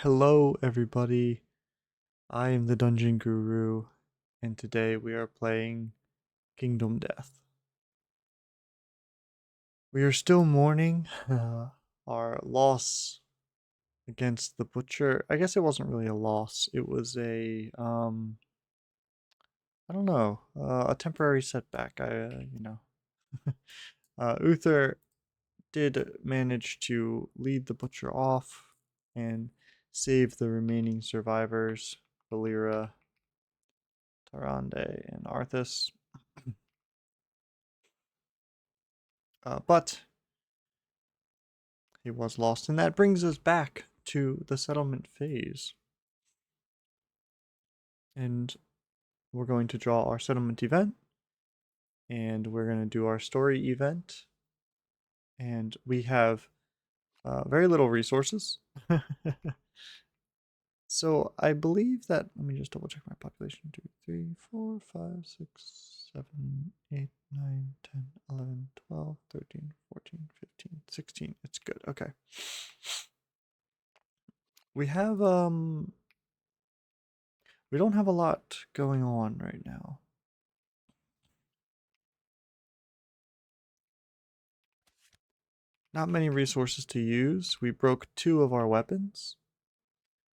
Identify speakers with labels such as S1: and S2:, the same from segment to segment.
S1: Hello, everybody. I am the Dungeon Guru, and today we are playing Kingdom Death. We are still mourning our loss against the Butcher. I guess it wasn't really a loss. It was I don't know, a temporary setback. Uther did manage to lead the Butcher off and save the remaining survivors, Valera, Tarande, and Arthas. But he was lost, and that brings us back to the settlement phase. And we're going to draw our settlement event, and we're going to do our story event. And we have very little resources. So I believe that, let me just double check my population. 2, 3, 4, 5, 6, 7, 8, 9, 10, 11, 12, 13, 14, 15, 16. It's good. Okay. We have we don't have a lot going on right now. Not many resources to use. We broke 2 of our weapons.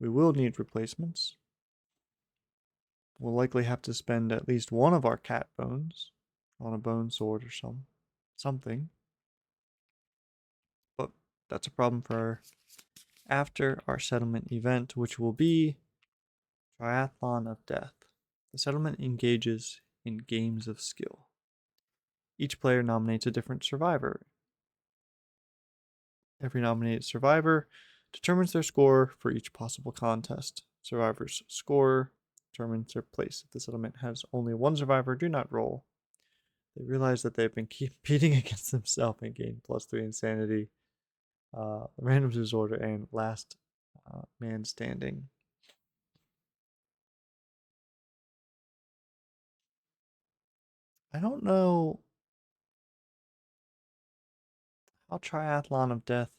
S1: We will need replacements. We'll likely have to spend at least one of our cat bones on a bone sword or something. But that's a problem for after our settlement event, which will be Triathlon of Death. The settlement engages in games of skill. Each player nominates a different survivor. Every nominated survivor determines their score for each possible contest. Survivor's score determines their place. If the settlement has only one survivor, do not roll. They realize that they've been competing against themselves and gain +3 insanity, random disorder, and last man standing. I don't know how Triathlon of Death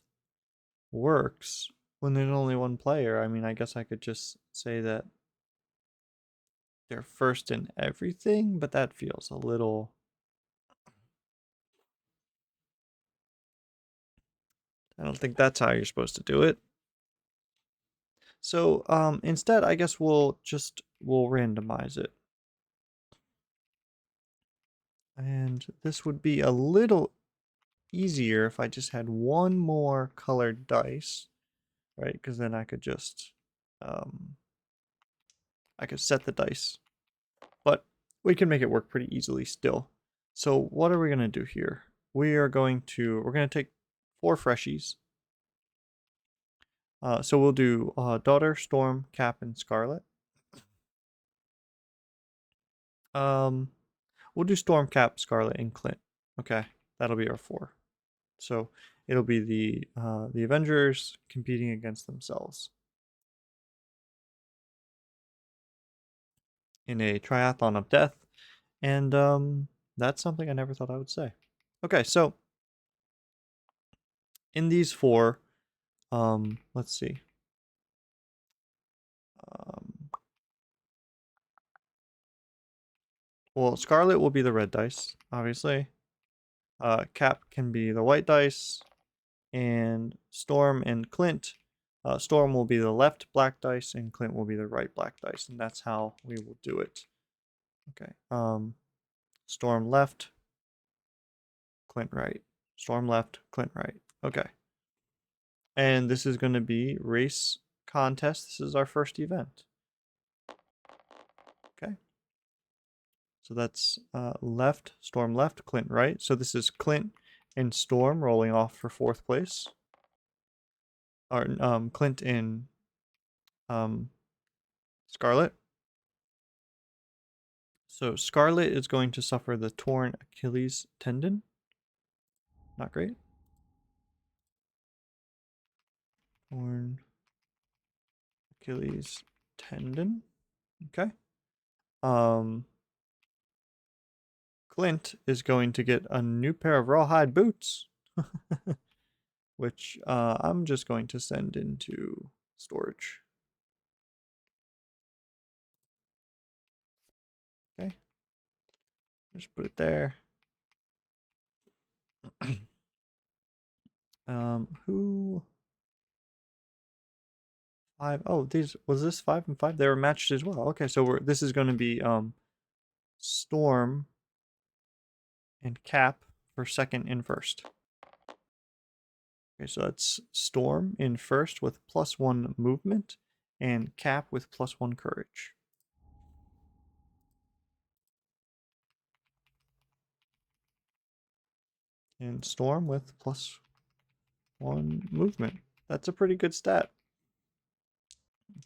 S1: works when there's only one player. I mean, I guess I could just say that they're first in everything, but that feels a little. I don't think that's how you're supposed to do it. So instead, I guess we'll randomize it. And this would be a little easier if I just had one more colored dice, right? Because then I could just, I could set the dice. But we can make it work pretty easily still. So what are we going to do here? We're going to take 4 freshies. So we'll do Daughter, Storm, Cap, and Scarlet. We'll do Storm, Cap, Scarlet, and Clint. Okay, that'll be our 4. So it'll be the Avengers competing against themselves in a triathlon of death, and that's something I never thought I would say. Okay, so in these 4, let's see. Well, Scarlet will be the red dice, obviously. Cap can be the white dice, and Storm and Clint. Storm will be the left black dice, and Clint will be the right black dice, and that's how we will do it. Okay. Storm left, Clint right. Storm left, Clint right. Okay. And this is going to be race contest. This is our first event. Okay. So that's left, Storm left, Clint right. So this is Clint and Storm rolling off for 4th place. Or Clint and Scarlet. So Scarlet is going to suffer the torn Achilles tendon. Not great. Torn Achilles tendon. Okay. Clint is going to get a new pair of rawhide boots, which I'm just going to send into storage. Okay. Just put it there. Who? 5. Oh, was this 5 and 5? They were matched as well. Okay, so this is going to be Storm and Cap for second and first. Okay, so that's Storm in first with +1 movement and Cap with +1 courage. And Storm with +1 movement. That's a pretty good stat.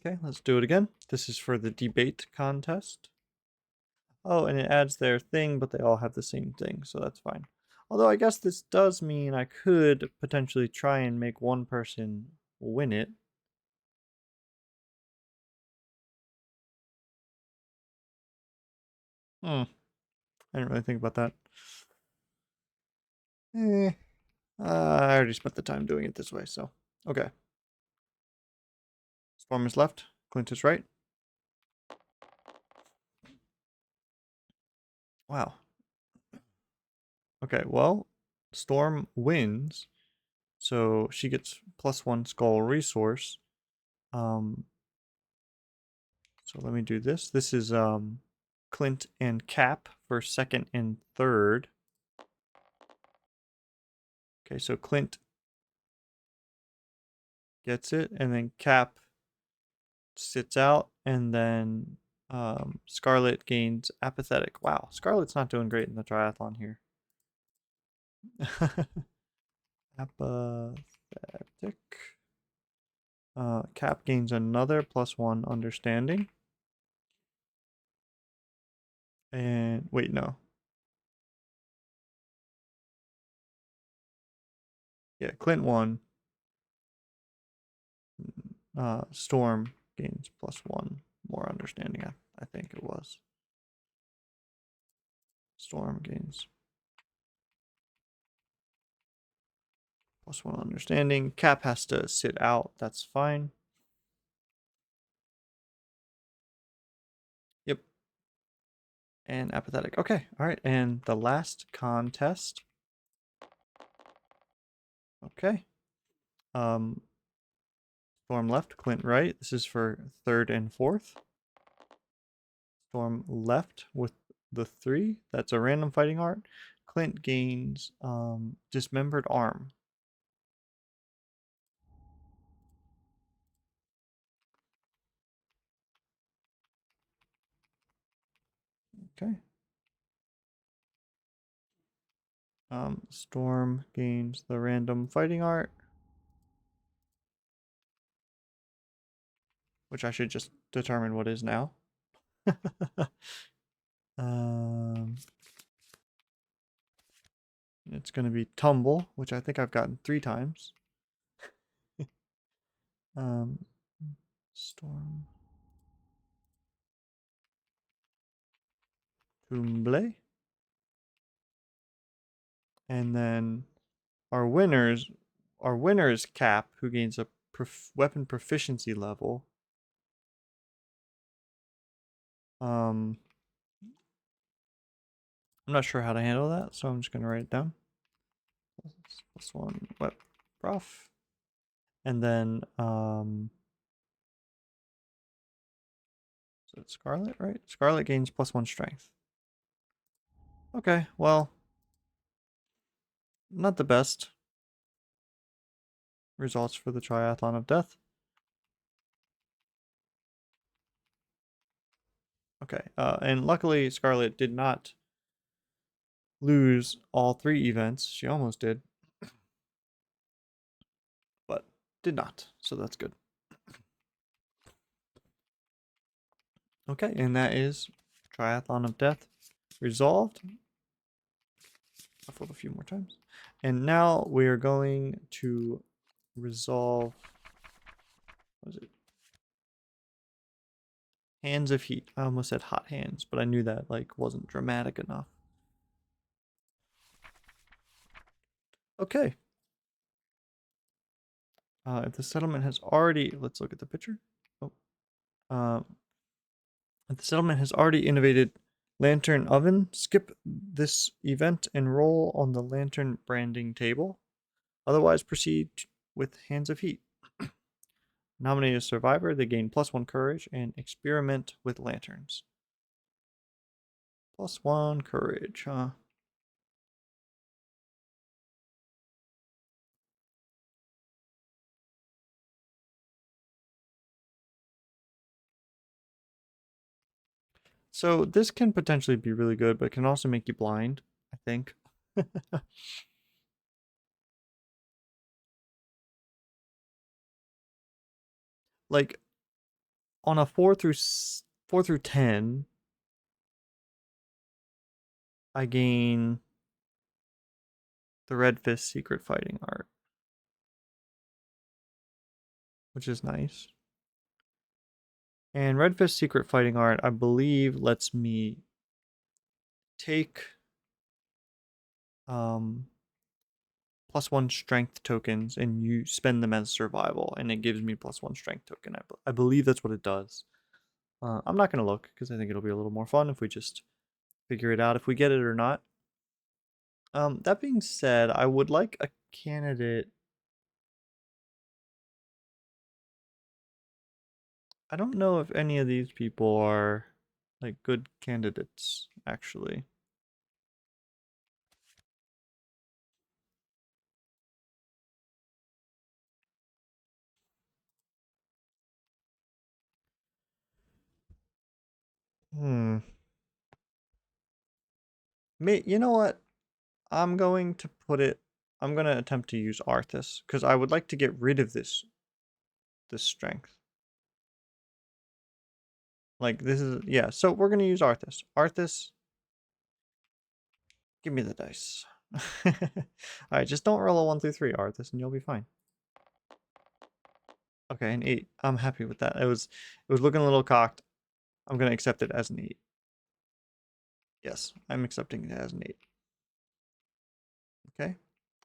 S1: Okay, let's do it again. This is for the debate contest. Oh, and it adds their thing, but they all have the same thing, so that's fine. Although I guess this does mean I could potentially try and make one person win it. I didn't really think about that. I already spent the time doing it this way, so okay. Storm is left, Clint is right. Wow. Okay, well, Storm wins, so she gets +1 skull resource. So let me do this. This is Clint and Cap for second and third. Okay, so Clint gets it, and then Cap sits out, and then Scarlet gains apathetic. Wow, Scarlet's not doing great in the triathlon here. Apathetic. Cap gains another +1 understanding. And wait, no. Yeah, Clint won. Storm gains +1 more understanding. I think it was. Storm gains +1 understanding. Cap has to sit out. That's fine. Yep. And apathetic. Okay. All right. And the last contest. Okay. Storm left, Clint right. This is for third and fourth. Storm left with the 3. That's a random fighting art. Clint gains dismembered arm. Okay. Storm gains the random fighting art, which I should just determine what is now. It's going to be tumble, which I think I've gotten 3 times. Storm. Tumble. And then our winners, Cap, who gains a weapon proficiency level. I'm not sure how to handle that, so I'm just going to write it down. +1 wep prof. And then, so it's Scarlet, right? Scarlet gains +1 strength. Okay, well, not the best results for the Triathlon of Death. Okay, and luckily Scarlet did not lose all 3 events. She almost did, but did not, so that's good. Okay, and that is Triathlon of Death resolved. I've rolled a few more times. And now we are going to resolve, what was it? Hands of Heat. I almost said Hot Hands, but I knew that like wasn't dramatic enough. Okay. If the settlement has already, let's look at the picture. If the settlement has already innovated lantern oven, skip this event and roll on the lantern branding table. Otherwise, proceed with Hands of Heat. Nominate a survivor, they gain +1 courage and experiment with lanterns. +1 courage, huh? So this can potentially be really good, but it can also make you blind, I think. Like on a 4 through 10, I gain the Red Fist secret fighting art, which is nice. And Red Fist secret fighting art, I believe, lets me take +1 strength tokens and you spend them as survival, and it gives me +1 strength token. I believe that's what it does. I'm not gonna look because I think it'll be a little more fun if we just figure it out if we get it or not. That being said, I would like a candidate. I don't know if any of these people are like good candidates, actually. Hmm. You know what? I'm going to put it. I'm gonna attempt to use Arthas because I would like to get rid of this strength. Like this is yeah. So we're gonna use Arthas. Arthas, give me the dice. All right, just don't roll a 1 through 3, Arthas, and you'll be fine. Okay, an 8. I'm happy with that. It was looking a little cocked. I'm gonna accept it as an 8. Yes, I'm accepting it as an 8. Okay.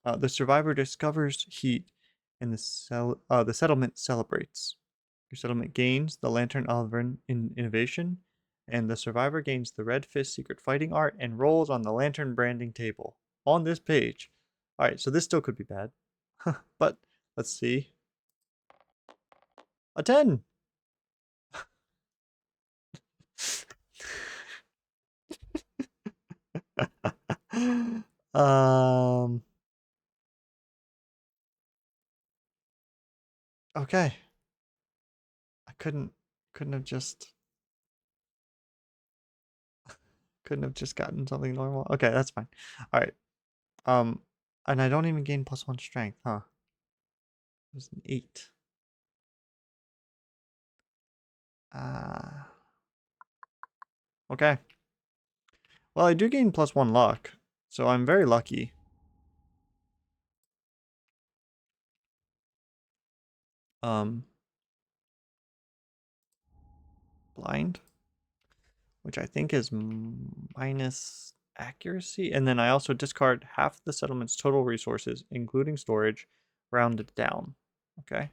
S1: The survivor discovers heat, and the settlement celebrates. Your settlement gains the Lantern Oven in innovation, and the survivor gains the Red Fist secret fighting art and rolls on the lantern branding table on this page. All right, so this still could be bad, but let's see. A 10. um. Okay. I couldn't have just gotten something normal. Okay, that's fine. All right. Um, and I don't even gain +1 strength, huh? It was an 8. Ah. Okay. Well, I do gain +1 luck, so I'm very lucky. Blind, which I think is minus accuracy, and then I also discard half the settlement's total resources, including storage, rounded down. Okay.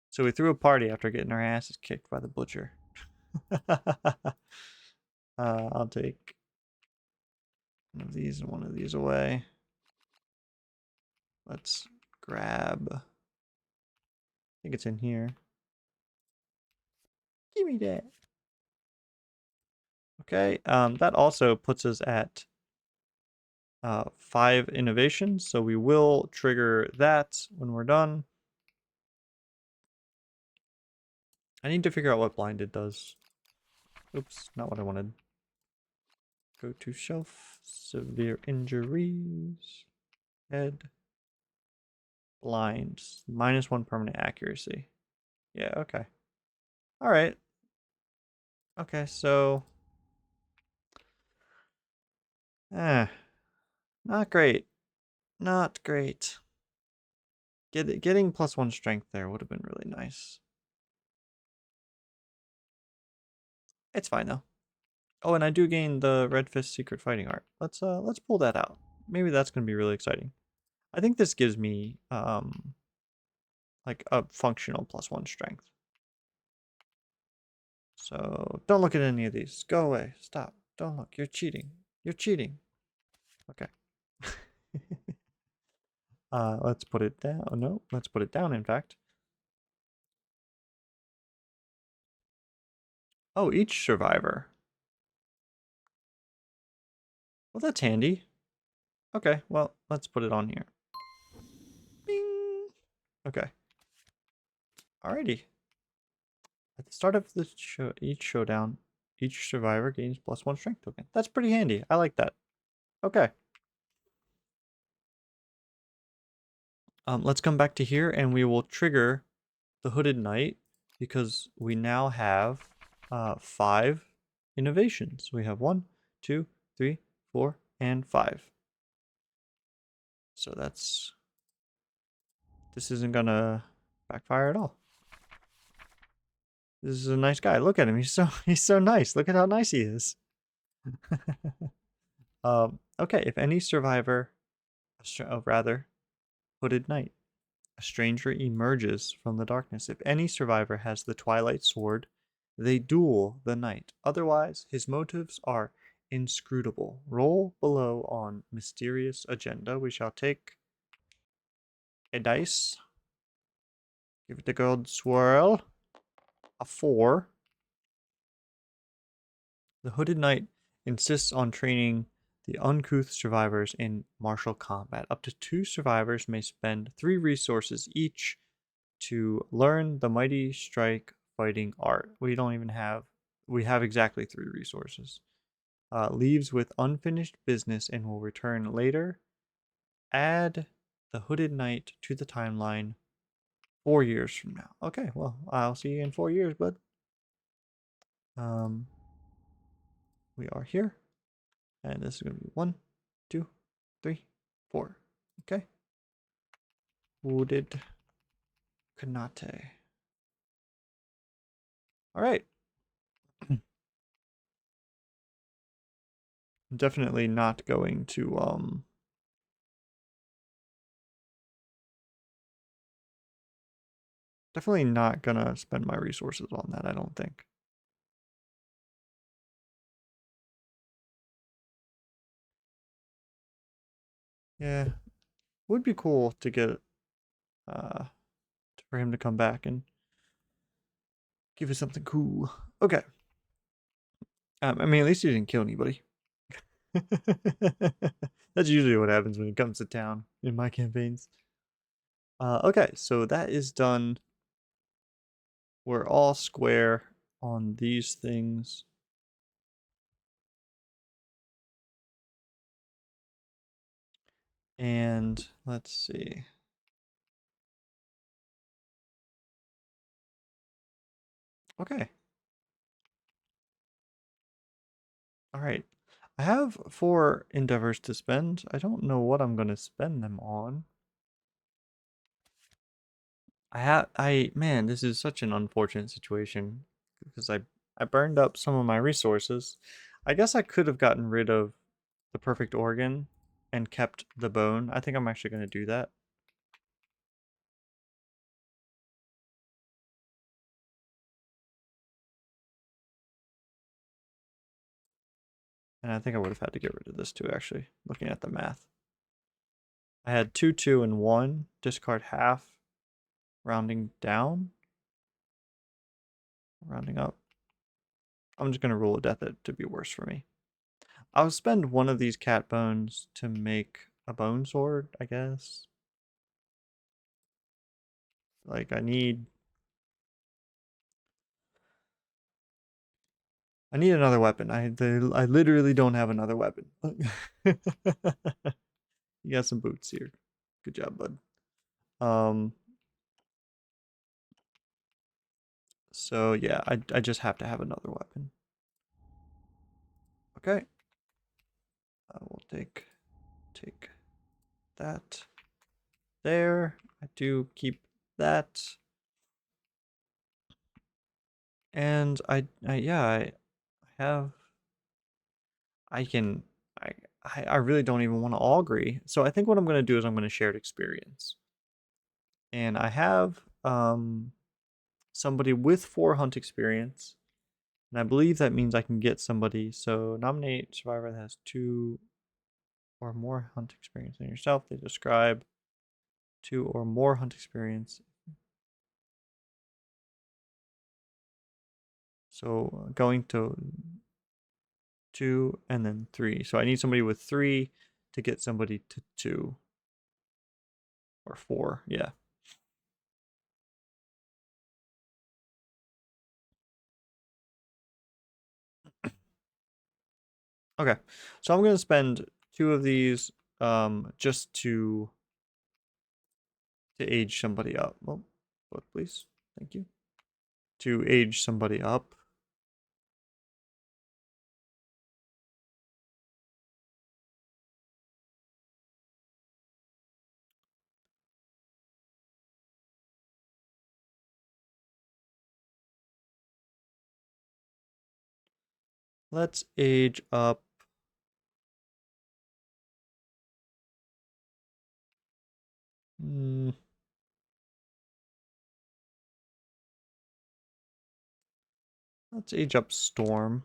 S1: So we threw a party after getting our asses kicked by the butcher. I'll take one of these and one of these away. Let's grab. I think it's in here. Give me that. Okay. That also puts us at 5 innovations, so we will trigger that when we're done. I need to figure out what blinded does. Oops, not what I wanted. Go to shelf. Severe injuries. Head. Blind. -1 permanent accuracy. Yeah, okay. Alright. Okay, so... not great. Not great. Getting +1 strength there would have been really nice. It's fine though. Oh, and I do gain the Red Fist secret fighting art. Let's pull that out. Maybe that's gonna be really exciting. I think this gives me like a functional +1 strength. So don't look at any of these. Go away. Stop. Don't look. You're cheating. You're cheating. Okay. Let's put it down. Oh, no, let's put it down, in fact. Oh, each survivor. Well, that's handy. Okay, well, let's put it on here. Bing! Okay. Alrighty. At the start of the each showdown, each survivor gains +1 strength token. That's pretty handy. I like that. Okay. Let's come back to here and we will trigger the Hooded Knight because we now have 5 innovations. We have 1, 2, 3, 4, and 5. So this isn't gonna backfire at all. This is a nice guy. Look at him. He's so nice. Look at how nice he is. Okay, if any survivor, Hooded Knight, a stranger emerges from the darkness. If any survivor has the Twilight Sword, they duel the knight. Otherwise, his motives are inscrutable. Roll below on mysterious agenda. We shall take a dice. Give it a good swirl. A 4. The Hooded Knight insists on training the uncouth survivors in martial combat. Up to 2 survivors may spend 3 resources each to learn the mighty strike fighting art. We have exactly 3 resources. Leaves with unfinished business and will return later. Add the Hooded Knight to the timeline 4 years from now. Okay, well, I'll see you in 4 years, bud. We are here. And this is going to be 1, 2, 3, 4. Okay. Hooded Kanate. All right. Definitely not going to definitely not gonna spend my resources on that, I don't think. Yeah. Would be cool to get for him to come back and give us something cool. Okay. I mean, at least he didn't kill anybody. That's usually what happens when it comes to town in my campaigns. Okay, so that is done. We're all square on these things. And let's see. Okay. All right. I have 4 endeavors to spend. I don't know what I'm going to spend them on. Man, this is such an unfortunate situation because I burned up some of my resources. I guess I could have gotten rid of the perfect organ and kept the bone. I think I'm actually going to do that. And I think I would have had to get rid of this too, actually, looking at the math. I had 2, 2, and 1. Discard half. Rounding down. Rounding up. I'm just going to roll a death to be worse for me. I'll spend one of these cat bones to make a bone sword, I guess. Like, I need another weapon. I literally don't have another weapon. You got some boots here. Good job, bud. So yeah, I just have to have another weapon. Okay. I will take that there. I do keep that. And I have I really don't even want to augury. So I think what I'm going to do is I'm going to share experience. And I have somebody with 4 hunt experience. And I believe that means I can get somebody. So nominate survivor that has 2 or more hunt experience than yourself. They describe 2 or more hunt experience. So going to 2 and then 3. So I need somebody with 3 to get somebody to 2 or 4. Yeah. Okay. So I'm going to spend 2 of these just to age somebody up. Oh, book please. Thank you. To age somebody up. Let's age up. Let's age up Storm.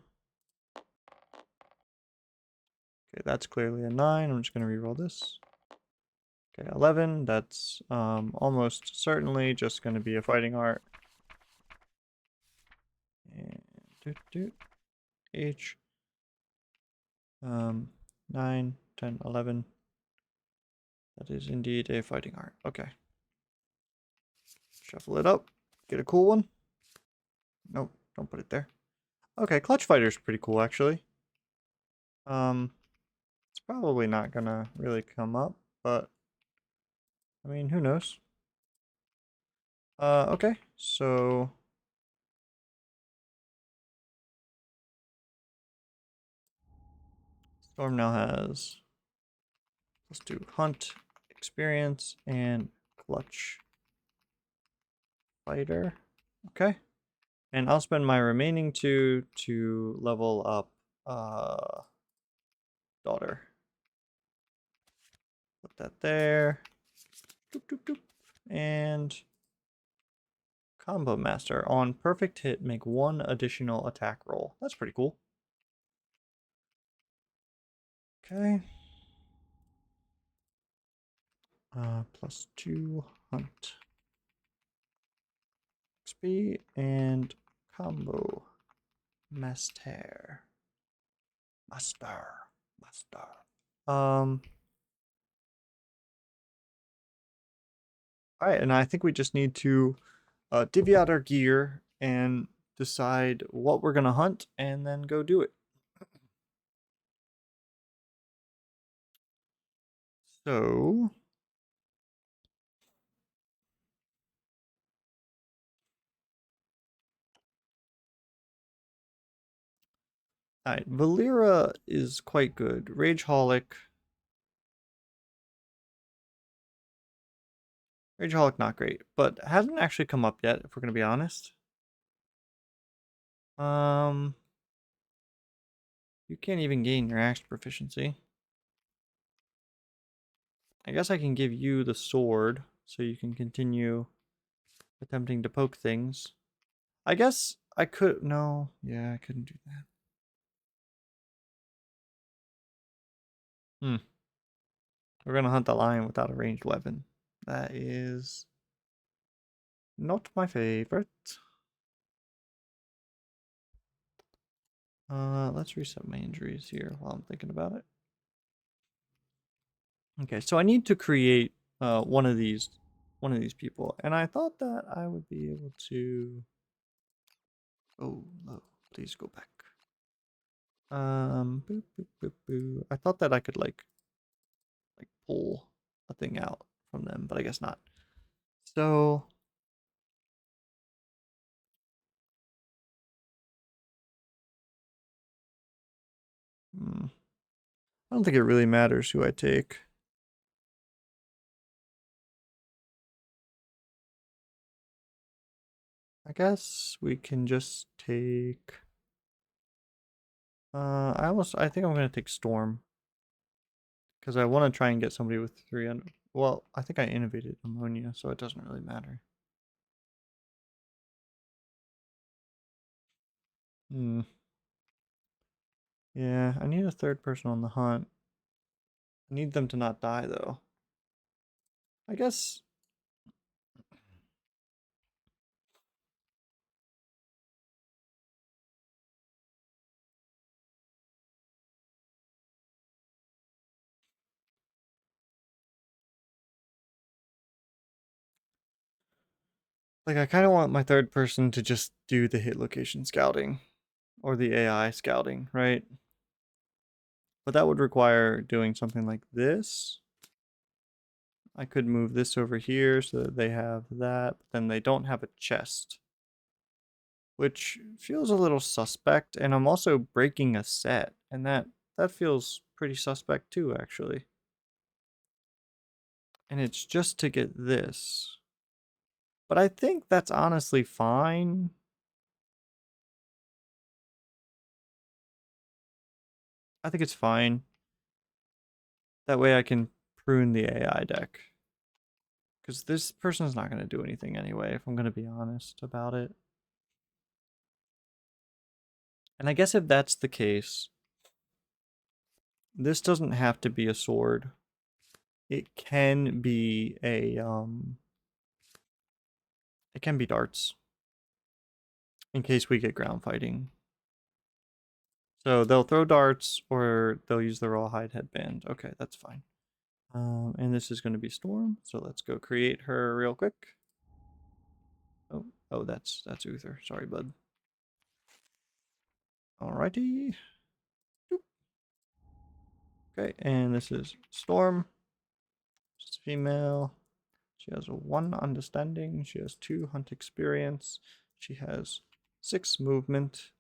S1: Okay, that's clearly a 9. I'm just going to reroll this. Okay, 11. That's almost certainly just going to be a fighting art. And age 9, 10, 11. That is indeed a fighting art. Okay. Shuffle it up. Get a cool one. Nope, don't put it there. Okay, Clutch Fighter's pretty cool actually. It's probably not gonna really come up, but I mean, who knows? Okay, so Storm now has +2 hunt experience and Clutch Fighter. Okay. And I'll spend my remaining 2 to level up Daughter. Put that there. Doop, doop, doop. And Combo Master. On perfect hit, make 1 additional attack roll. That's pretty cool. Okay. +2 hunt XP and Combo Master. Alright, and I think we just need to divvy out our gear and decide what we're gonna hunt and then go do it. So alright, Valera is quite good. Rageholic, not great, but hasn't actually come up yet, if we're gonna be honest. You can't even gain your axe proficiency. I guess I can give you the sword so you can continue attempting to poke things. I guess I could. No, yeah, I couldn't do that. We're gonna hunt the lion without a ranged weapon. That is not my favorite. Let's reset my injuries here while I'm thinking about it. Okay, so I need to create one of these people, and I thought that I would be able to. Oh no! Please go back. Boop, boop, boop, boop. I thought that I could like pull a thing out from them, but I guess not. So I don't think it really matters who I take. I guess we can just take. I think I'm gonna take Storm because I want to try and get somebody with 300. Well, I think I innovated ammonia, so it doesn't really matter. Hmm. Yeah, I need a third person on the hunt. I need them to not die, though. I guess... Like, I kind of want my third person to just do the hit location scouting. Or the AI scouting, right? But that would require doing something like this. I could move this over here so that they have that, but then they don't have a chest. Which feels a little suspect, and I'm also breaking a set, and that feels pretty suspect too, actually. And it's just to get this. But I think that's honestly fine. I think it's fine. That way I can prune the AI deck. Because this person's not going to do anything anyway, if I'm going to be honest about it. And I guess if that's the case, this doesn't have to be a sword. It can be it can be darts. In case we get ground fighting. So they'll throw darts or they'll use the rawhide headband. Okay, that's fine. And this is going to be Storm. So let's go create her real quick. Oh, that's Uther. Sorry, bud. Alrighty. Okay, and this is Storm. She's female. She has 1 understanding. She has 2 hunt experience. She has 6 movement.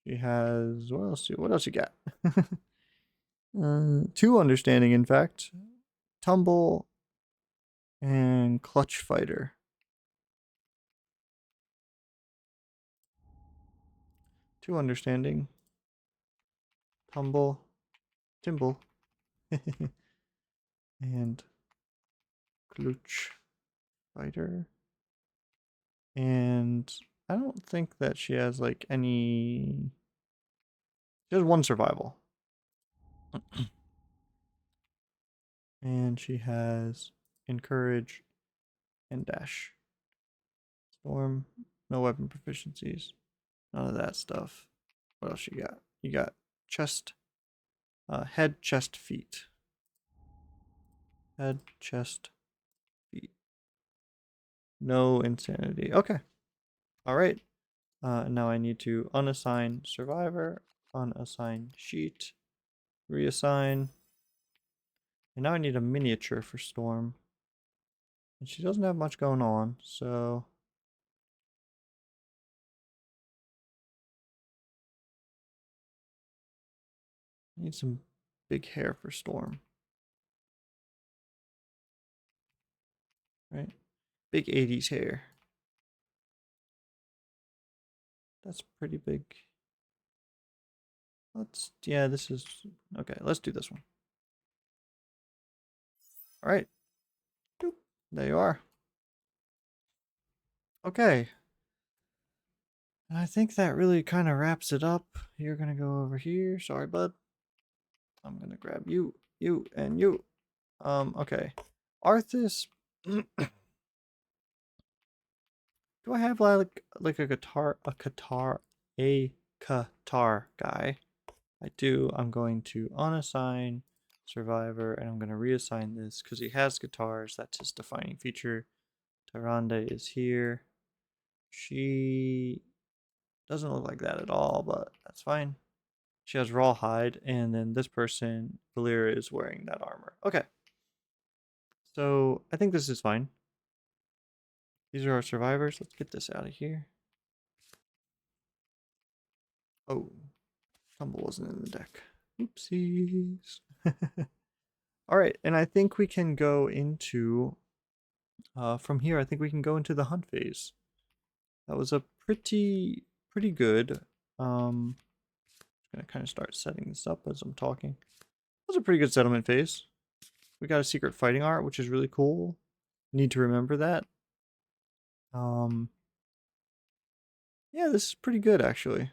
S1: She has what else you got? 2 understanding, in fact. Tumble and clutch fighter. 2 understanding. Tumble. Timble. And clutch fighter. And I don't think that she has like any... She has 1 survival. And she has encourage and dash. Storm, no weapon proficiencies. None of that stuff. What else you got? You got chest, head, chest, feet. Head, chest, feet. No insanity. Okay. All right. Now I need to unassign survivor, unassign sheet, reassign. And now I need a miniature for Storm. And she doesn't have much going on, so... I need some big hair for Storm. Right? Big 80s hair. That's pretty big. Yeah, this is... Okay, let's do this one. All right. Doop. There you are. Okay. I think that really kind of wraps it up. You're going to go over here. Sorry, bud. I'm going to grab you, and you. Okay. Arthas. Do I have like a Qatar guy? I do. I'm going to unassign survivor, and I'm going to reassign this because he has guitars. That's his defining feature. Tyrande is here. She doesn't look like that at all, but that's fine. She has rawhide, and then this person, Valera, is wearing that armor. Okay. So I think this is fine. These are our survivors. Let's get this out of here. Oh, Tumble wasn't in the deck. Oopsies. All right, and I think we can go into, from here, I think we can go into the hunt phase. That was a pretty good, I'm gonna kind of start setting this up as I'm talking. That was a pretty good settlement phase. We got a secret fighting art, which is really cool. Need to remember that. Yeah, this is pretty good actually.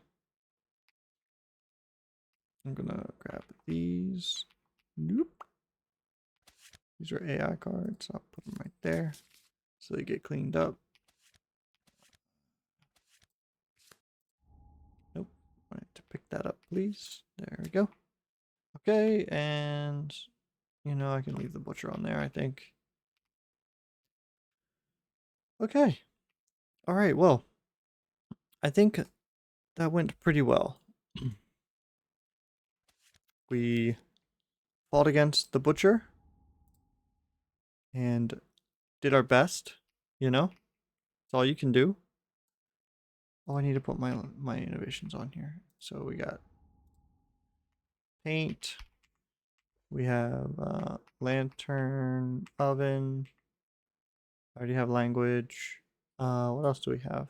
S1: I'm gonna grab these. Nope. These are AI cards. I'll put them right there so they get cleaned up. Nope. I need to pick that up, please. There we go. Okay, and I can leave the butcher on there, I think. Okay. All right, well, I think that went pretty well. We fought against the butcher and did our best, That's all you can do. Oh, I need to put my innovations on here. So we got paint. We have lantern, oven. I already have language. What else do we have?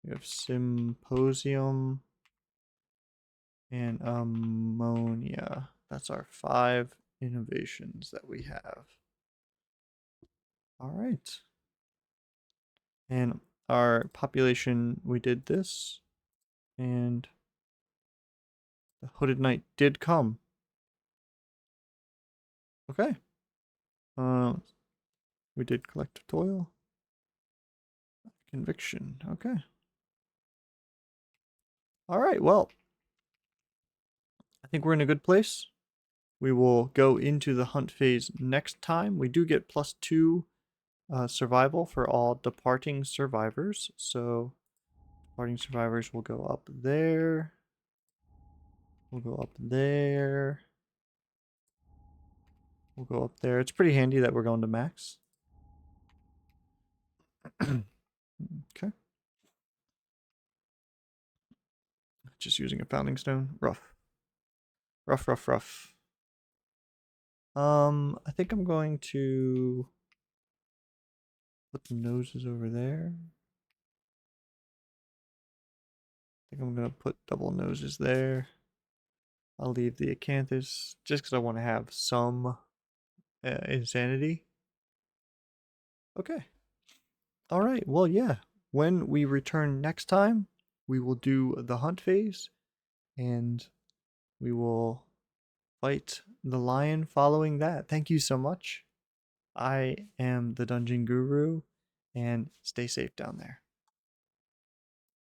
S1: We have symposium and ammonia. That's our 5 innovations that we have. All right. And our population, we did this. And the hooded knight did come. Okay. We did collective toil. Conviction. Okay. All right. Well, I think we're in a good place. We will go into the hunt phase next time. We do get +2 survival for all departing survivors. So departing survivors will go up there. We'll go up there. We'll go up there. It's pretty handy that we're going to max. Okay. Just using a founding stone. Rough. Rough, rough, rough. I think I'm going to put the noses over there. I think I'm going to put double noses there. I'll leave the acanthus just because I want to have some insanity. Okay. All right. Well, yeah. When we return next time, we will do the hunt phase and we will fight the lion following that. Thank you so much. I am the Dungeon Guru, and stay safe down there.